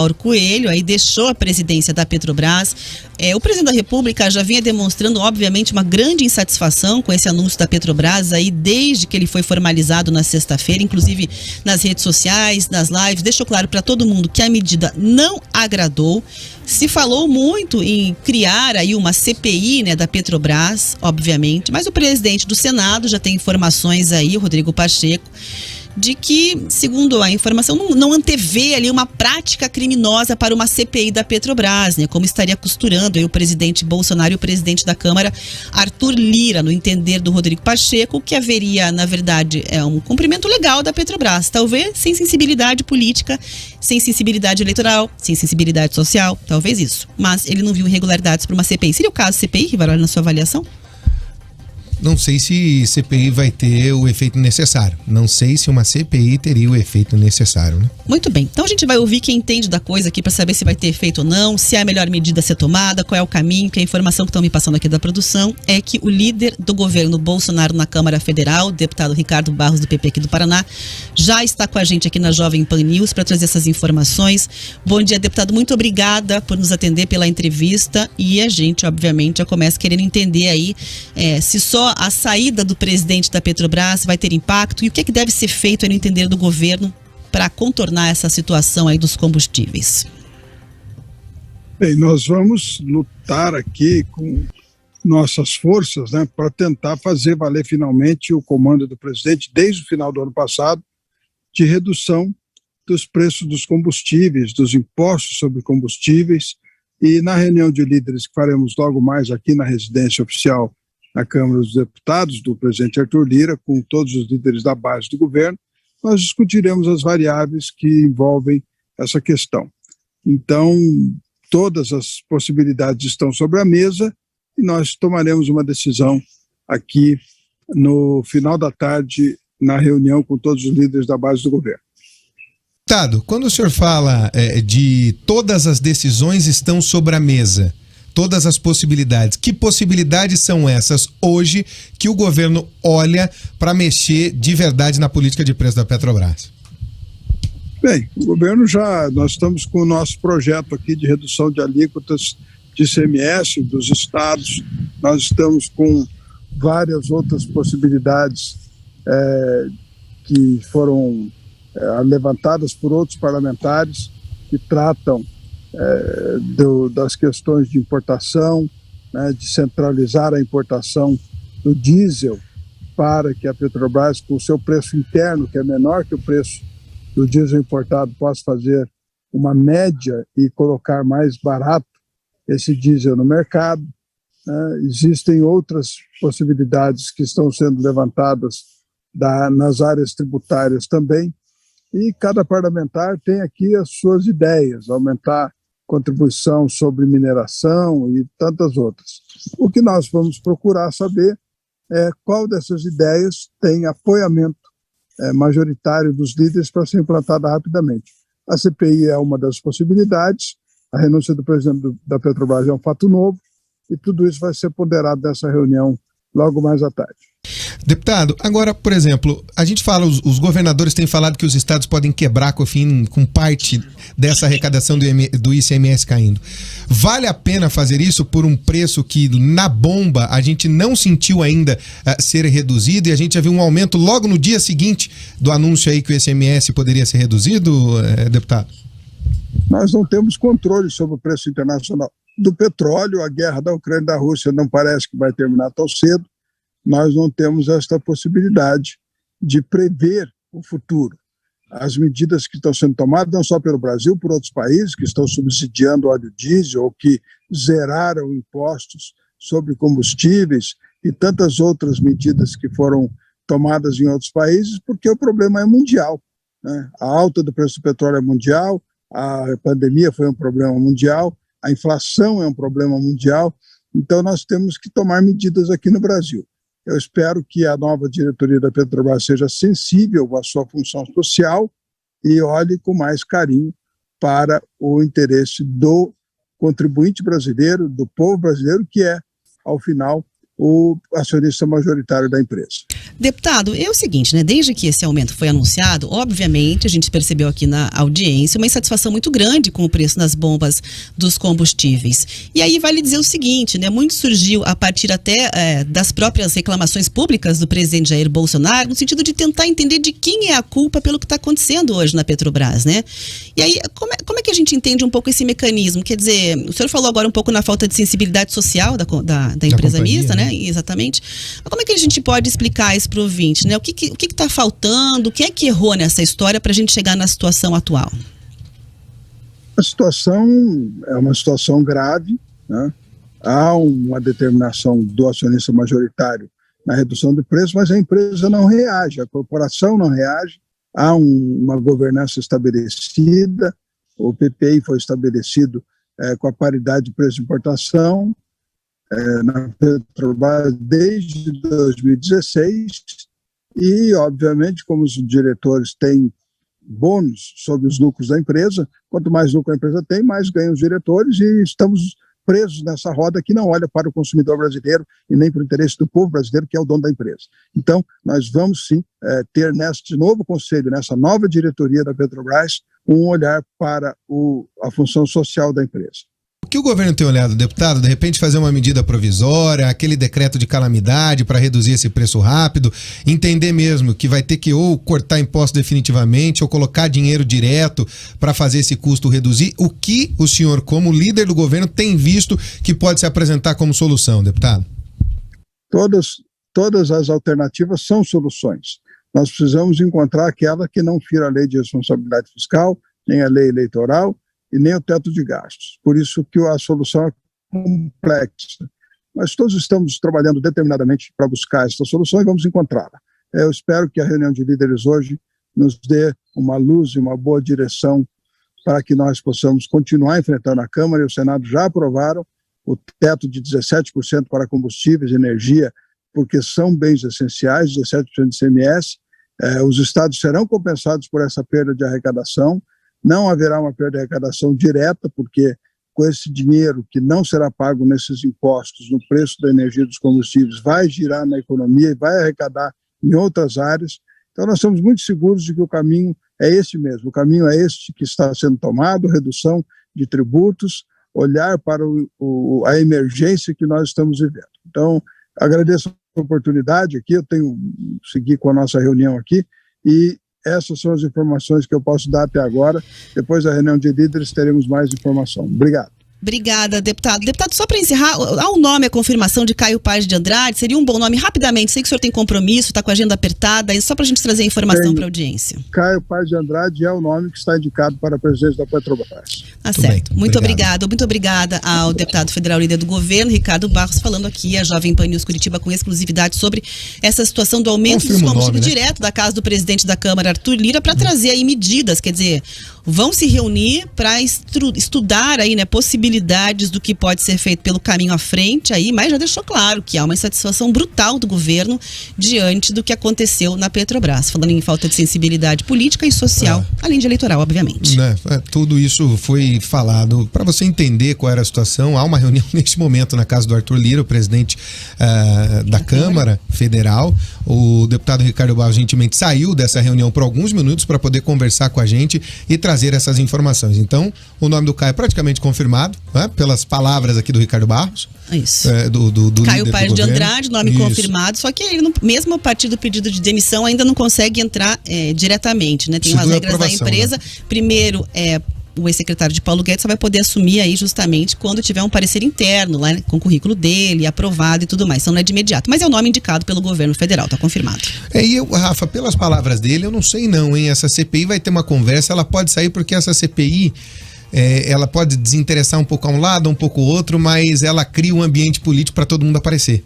Mauro Coelho, aí deixou a presidência da Petrobras. O presidente da República já vinha demonstrando, obviamente, uma grande insatisfação com esse anúncio da Petrobras aí desde que ele foi formalizado na sexta-feira, inclusive nas redes sociais, nas lives, deixou claro para todo mundo que a medida não agradou. Se falou muito em criar aí uma CPI, né, da Petrobras, obviamente, mas o presidente do Senado já tem informações aí, o Rodrigo Pacheco, de que, segundo a informação, não antevê ali uma prática criminosa para uma CPI da Petrobras, né? Como estaria costurando aí o presidente Bolsonaro e o presidente da Câmara, Arthur Lira, no entender do Rodrigo Pacheco, que haveria, na verdade, um cumprimento legal da Petrobras, talvez sem sensibilidade política, sem sensibilidade eleitoral, sem sensibilidade social, talvez isso. Mas ele não viu irregularidades para uma CPI. Seria o caso CPI, Rivaroli, na sua avaliação? Não sei se CPI vai ter o efeito necessário. Não sei se uma CPI teria o efeito necessário, né? Muito bem. Então a gente vai ouvir quem entende da coisa aqui para saber se vai ter efeito ou não, se é a melhor medida a ser tomada, qual é o caminho, que a informação que estão me passando aqui da produção é que o líder do governo Bolsonaro na Câmara Federal, o deputado Ricardo Barros, do PP aqui do Paraná, já está com a gente aqui na Jovem Pan News para trazer essas informações. Bom dia, deputado. Muito obrigada por nos atender pela entrevista e a gente, obviamente, já começa querendo entender aí se só a saída do presidente da Petrobras vai ter impacto e o que é que deve ser feito, no entender do governo, para contornar essa situação aí dos combustíveis. Bem, nós vamos lutar aqui com nossas forças, né, para tentar fazer valer finalmente o comando do presidente desde o final do ano passado de redução dos preços dos combustíveis, dos impostos sobre combustíveis, e na reunião de líderes que faremos logo mais aqui na residência oficial na Câmara dos Deputados, do presidente Arthur Lira, com todos os líderes da base do governo, nós discutiremos as variáveis que envolvem essa questão. Então, todas as possibilidades estão sobre a mesa e nós tomaremos uma decisão aqui no final da tarde, na reunião com todos os líderes da base do governo. Deputado, quando o senhor fala de todas as decisões estão sobre a mesa, todas as possibilidades, que possibilidades são essas hoje que o governo olha para mexer de verdade na política de preço da Petrobras? Bem, o governo nós estamos com o nosso projeto aqui de redução de alíquotas de ICMS dos estados, nós estamos com várias outras possibilidades que foram levantadas por outros parlamentares que tratam das questões de importação, né, de centralizar a importação do diesel para que a Petrobras, com o seu preço interno, que é menor que o preço do diesel importado, possa fazer uma média e colocar mais barato esse diesel no mercado. Existem outras possibilidades que estão sendo levantadas nas áreas tributárias também, e cada parlamentar tem aqui as suas ideias, aumentar contribuição sobre mineração e tantas outras. O que nós vamos procurar saber é qual dessas ideias tem apoiamento majoritário dos líderes para ser implantada rapidamente. A CPI é uma das possibilidades, a renúncia do presidente da Petrobras é um fato novo, e tudo isso vai ser ponderado nessa reunião logo mais à tarde. Deputado, agora, por exemplo, a gente fala, os governadores têm falado que os estados podem quebrar com parte dessa arrecadação do ICMS caindo. Vale a pena fazer isso por um preço que na bomba a gente não sentiu ainda ser reduzido, e a gente já viu um aumento logo no dia seguinte do anúncio aí que o ICMS poderia ser reduzido, deputado? Nós não temos controle sobre o preço internacional do petróleo, a guerra da Ucrânia e da Rússia não parece que vai terminar tão cedo. Nós não temos esta possibilidade de prever o futuro. As medidas que estão sendo tomadas, não só pelo Brasil, por outros países que estão subsidiando o óleo diesel ou que zeraram impostos sobre combustíveis e tantas outras medidas que foram tomadas em outros países, porque o problema é mundial, né? A alta do preço do petróleo é mundial, a pandemia foi um problema mundial, a inflação é um problema mundial, então nós temos que tomar medidas aqui no Brasil. Eu espero que a nova diretoria da Petrobras seja sensível à sua função social e olhe com mais carinho para o interesse do contribuinte brasileiro, do povo brasileiro, que é, ao final, o acionista majoritário da empresa. Deputado, é o seguinte, né? Desde que esse aumento foi anunciado, obviamente, a gente percebeu aqui na audiência uma insatisfação muito grande com o preço nas bombas dos combustíveis. E aí vale dizer o seguinte, né? Muito surgiu a partir até das próprias reclamações públicas do presidente Jair Bolsonaro, no sentido de tentar entender de quem é a culpa pelo que está acontecendo hoje na Petrobras, né? E aí, como é que a gente entende um pouco esse mecanismo? Quer dizer, o senhor falou agora um pouco na falta de sensibilidade social da empresa companhia, mista, né? Exatamente. Mas como é que a gente pode explicar isso para o ouvinte, né? O que está faltando? O que é que errou nessa história para a gente chegar na situação atual? A situação é uma situação grave, né? Há uma determinação do acionista majoritário na redução do preço, mas a empresa não reage, a corporação não reage, há uma governança estabelecida, o PPI foi estabelecido com a paridade de preço de importação, na Petrobras desde 2016 e, obviamente, como os diretores têm bônus sobre os lucros da empresa, quanto mais lucro a empresa tem, mais ganham os diretores e estamos presos nessa roda que não olha para o consumidor brasileiro e nem para o interesse do povo brasileiro, que é o dono da empresa. Então, nós vamos sim ter neste novo conselho, nessa nova diretoria da Petrobras, um olhar para a função social da empresa. O que o governo tem olhado, deputado? De repente fazer uma medida provisória, aquele decreto de calamidade para reduzir esse preço rápido, entender mesmo que vai ter que ou cortar imposto definitivamente ou colocar dinheiro direto para fazer esse custo reduzir. O que o senhor, como líder do governo, tem visto que pode se apresentar como solução, deputado? Todas as alternativas são soluções. Nós precisamos encontrar aquela que não fira a lei de responsabilidade fiscal, nem a lei eleitoral, e nem o teto de gastos. Por isso que a solução é complexa. Mas todos estamos trabalhando determinadamente para buscar essa solução e vamos encontrá-la. Eu espero que a reunião de líderes hoje nos dê uma luz e uma boa direção para que nós possamos continuar enfrentando a Câmara e o Senado já aprovaram o teto de 17% para combustíveis e energia, porque são bens essenciais, 17% de ICMS. Os estados serão compensados por essa perda de arrecadação. Não haverá uma perda de arrecadação direta, porque com esse dinheiro que não será pago nesses impostos, no preço da energia e dos combustíveis, vai girar na economia e vai arrecadar em outras áreas. Então nós estamos muito seguros de que o caminho é esse mesmo. O caminho é este que está sendo tomado, redução de tributos, olhar para a emergência que nós estamos vivendo. Então, agradeço a oportunidade aqui, eu tenho que seguir com a nossa reunião aqui e essas são as informações que eu posso dar até agora. Depois da reunião de líderes teremos mais informação. Obrigado. Obrigada, deputado. Deputado, só para encerrar, há um nome, a confirmação de Caio Paz de Andrade, seria um bom nome, rapidamente, sei que o senhor tem compromisso, está com a agenda apertada, só para a gente trazer a informação para a audiência. Caio Paz de Andrade é o nome que está indicado para a presidência da Petrobras. Tá certo. Muito obrigada ao deputado federal líder do governo, Ricardo Barros, falando aqui a Jovem Pan News Curitiba com exclusividade sobre essa situação do aumento dos combustíveis direto da casa do presidente da Câmara, Arthur Lira, para trazer aí medidas, quer dizer, vão se reunir para estudar aí, né, possibilidades do que pode ser feito pelo caminho à frente aí, mas já deixou claro que há uma insatisfação brutal do governo diante do que aconteceu na Petrobras, falando em falta de sensibilidade política e social, além de eleitoral, obviamente. Tudo isso foi falado para você entender qual era a situação. Há uma reunião neste momento na casa do Arthur Lira, o presidente da Câmara Federal. O deputado Ricardo Barros gentilmente saiu dessa reunião por alguns minutos para poder conversar com a gente e trazer essas informações. Então, o nome do Caio é praticamente confirmado, né, pelas palavras aqui do Ricardo Barros. Isso. Do Caio Paz de Andrade, nome Isso. confirmado, só que ele, mesmo a partir do pedido de demissão, ainda não consegue entrar diretamente, né? Tem umas regras da empresa. Né? Primeiro, o ex-secretário de Paulo Guedes só vai poder assumir aí justamente quando tiver um parecer interno, lá, né, com o currículo dele, aprovado e tudo mais. Então não é de imediato, mas é o nome indicado pelo governo federal, tá confirmado. E eu, Rafa, pelas palavras dele, eu não sei não, hein? Essa CPI vai ter uma conversa, ela pode sair porque essa CPI... ela pode desinteressar um pouco a um lado, um pouco ao outro, mas ela cria um ambiente político para todo mundo aparecer.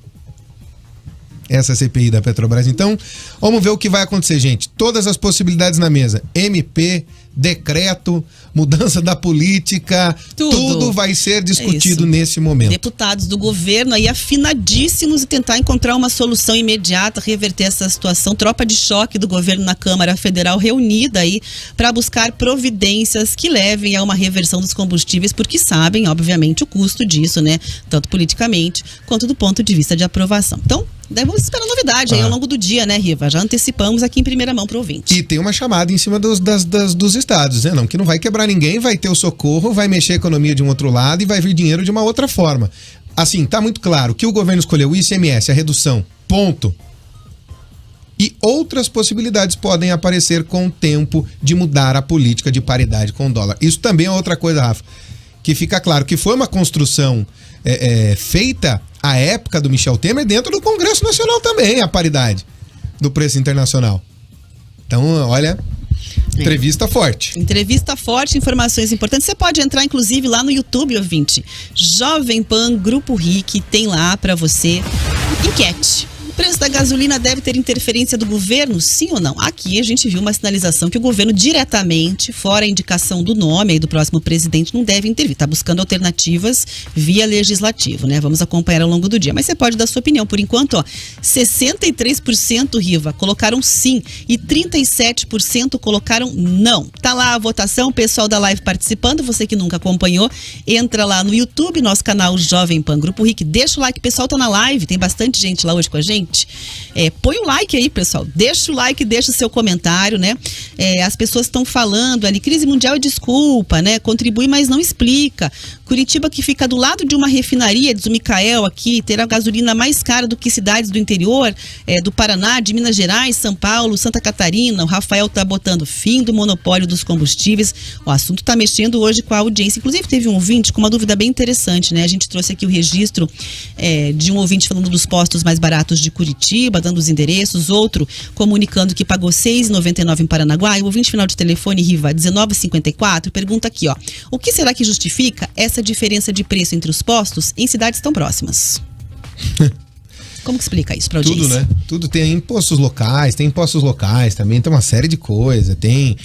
essa CPI da Petrobras. Então, vamos ver o que vai acontecer, gente. Todas as possibilidades na mesa. MP, decreto, mudança da política, tudo vai ser discutido nesse momento. Deputados do governo aí afinadíssimos e tentar encontrar uma solução imediata, reverter essa situação. Tropa de choque do governo na Câmara Federal reunida aí para buscar providências que levem a uma reversão dos combustíveis, porque sabem, obviamente, o custo disso, né? Tanto politicamente quanto do ponto de vista de aprovação. Então, vamos esperar novidade aí ao longo do dia, né, Riva? Já antecipamos aqui em primeira mão para o ouvinte. E tem uma chamada em cima dos estados, né? Não, que não vai quebrar ninguém, vai ter o socorro, vai mexer a economia de um outro lado e vai vir dinheiro de uma outra forma. Assim, tá muito claro que o governo escolheu o ICMS, a redução, ponto. E outras possibilidades podem aparecer com o tempo de mudar a política de paridade com o dólar. Isso também é outra coisa, Rafa, que fica claro que foi uma construção feita à época do Michel Temer dentro do Congresso Nacional também, a paridade do preço internacional. Então, olha, entrevista forte. Entrevista forte, informações importantes. Você pode entrar, inclusive, lá no YouTube, ouvinte. Jovem Pan Grupo RIC tem lá para você enquete. O preço da gasolina deve ter interferência do governo, sim ou não? Aqui a gente viu uma sinalização que o governo diretamente, fora a indicação do nome aí do próximo presidente, não deve intervir. Está buscando alternativas via legislativo, né? Vamos acompanhar ao longo do dia. Mas você pode dar sua opinião. Por enquanto, 63%, Riva, colocaram sim e 37% colocaram não. Tá lá a votação, o pessoal da live participando. Você que nunca acompanhou, entra lá no YouTube, nosso canal Jovem Pan Grupo RIC. Deixa o like, o pessoal tá na live, tem bastante gente lá hoje com a gente. Põe o like aí, pessoal. Deixa o like, deixa o seu comentário, né? As pessoas estão falando ali, crise mundial é desculpa, né? Contribui, mas não explica. Curitiba, que fica do lado de uma refinaria, diz o Micael aqui, terá gasolina mais cara do que cidades do interior, do Paraná, de Minas Gerais, São Paulo, Santa Catarina. O Rafael tá botando fim do monopólio dos combustíveis. O assunto tá mexendo hoje com a audiência. Inclusive, teve um ouvinte com uma dúvida bem interessante, né? A gente trouxe aqui o registro de um ouvinte falando dos postos mais baratos de Curitiba, dando os endereços, outro comunicando que pagou R$ 6,99 em Paranaguá. E o ouvinte final de telefone, Riva, 1954, pergunta aqui, o que será que justifica essa diferença de preço entre os postos em cidades tão próximas? Como que explica isso para a audiência? Tudo, né? Tudo tem impostos locais também, tem uma série de coisas. Tem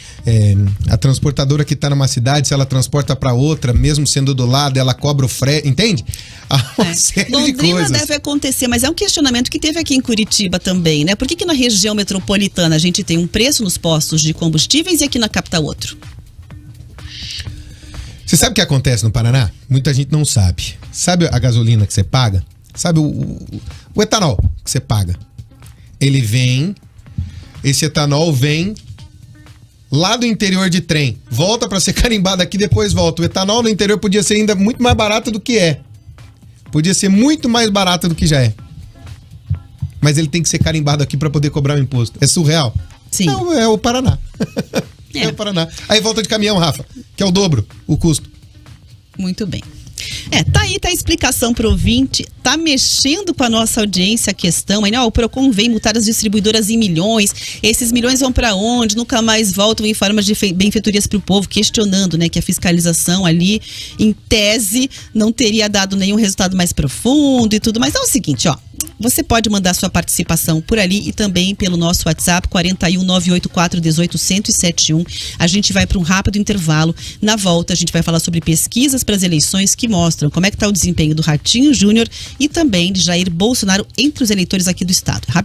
a transportadora que está numa cidade, se ela transporta para outra, mesmo sendo do lado, ela cobra o frete, entende? Uma série de coisas. Londrina deve acontecer, mas é um questionamento que teve aqui em Curitiba também, né? Por que na região metropolitana a gente tem um preço nos postos de combustíveis e aqui na capital outro? Você sabe o que acontece no Paraná? Muita gente não sabe. Sabe a gasolina que você paga? Sabe o etanol que você paga? Esse etanol vem lá do interior de trem, volta para ser carimbado aqui, depois volta. O etanol no interior podia ser ainda muito mais barato do que é. Podia ser muito mais barato do que já é. Mas ele tem que ser carimbado aqui para poder cobrar o imposto. É surreal? Sim. Não, é o Paraná. É o Paraná. Aí volta de caminhão, Rafa, que é o dobro, o custo. Muito bem. Tá aí, tá a explicação pro ouvinte, tá mexendo com a nossa audiência a questão, aí, o Procon vem multar as distribuidoras em milhões, esses milhões vão para onde? Nunca mais voltam em formas de benfeitorias pro povo, questionando, né, que a fiscalização ali, em tese, não teria dado nenhum resultado mais profundo e tudo, mas é o seguinte, você pode mandar sua participação por ali e também pelo nosso WhatsApp 41 984 18 1071. A gente vai para um rápido intervalo. Na volta a gente vai falar sobre pesquisas para as eleições que mostram como é que está o desempenho do Ratinho Júnior e também de Jair Bolsonaro entre os eleitores aqui do estado.